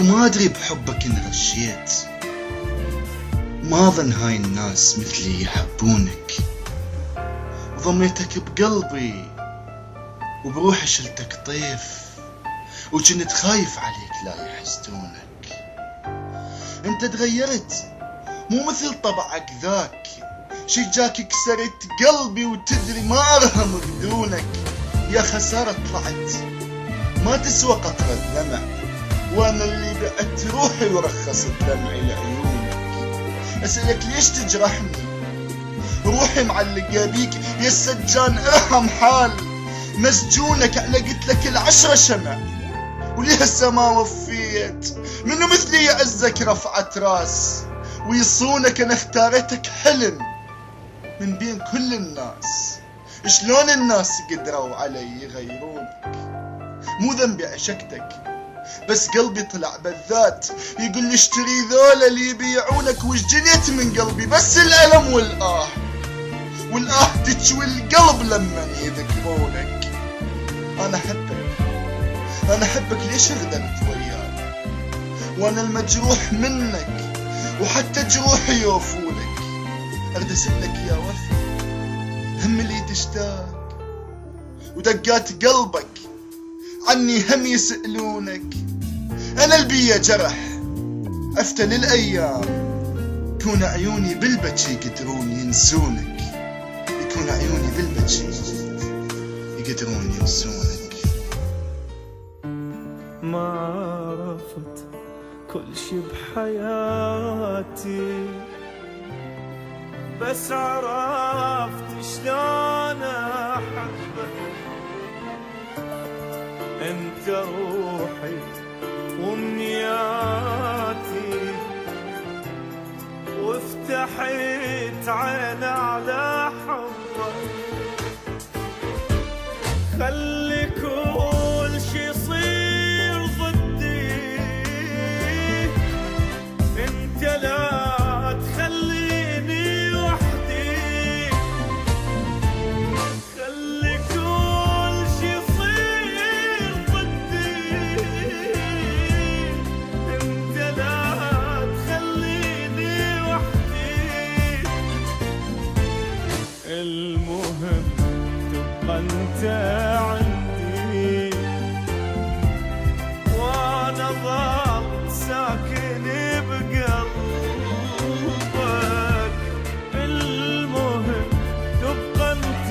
وما أدري بحبك انغشيت. ما ظن هاي الناس مثلي يحبونك، وضميتك بقلبي وبروحي شلتك طيف، وكنت خايف عليك لا يحسدونك. انت تغيرت مو مثل طبعك ذاك، شي جاك كسرت قلبي وتدري ما ارهم بدونك. يا خسارة طلعت ما تسوى قطرة دمع، وانا اللي بعت روحي ورخصت دمعي لعيونك. اسألك ليش تجرحني؟ روحي معلقة بيك يا السجان، ارحم حال مسجونك. علقت لك ال10 شمع وليه هسه ما وفيت؟ منو مثلي يعزك رفعت راس ويصونك؟ انا اختارتك حلم من بين كل الناس. شلون الناس قدروا علي يغيرونك؟ مو ذنبي عشقتك، بس قلبي طلع بذات يقول لي اشتري ذولا اللي يبيعونك. وش جنيت من قلبي؟ بس الألم والآه تشوي القلب لما يذكرونك. أنا أحبك ليش غدرت وياك وأنا المجروح منك، وحتى جروحي يوفولك. أرسل لك يا وفي هم اللي تشتاق، ودقات قلبك عني هم يسألونك. أنا البيا جرح أفتل الأيام، يكون عيوني بالبكي يقدرون ينسونك. يكون عيوني بالبكي يقدرون ينسونك. ما عرفت كل شي بحياتي، بس عرفت شلون أحبك. انت روحي وامنياتي، وافتحت عين على حبك. خلي كل شي يصير ضدي، انت لا تخليني وحدي. خلي كل شي يصير ضدي، انت لا تخليني وحدي. المهم تبقى انت عندي، وانا ظل ساكن بقلبك. المهم تبقى انت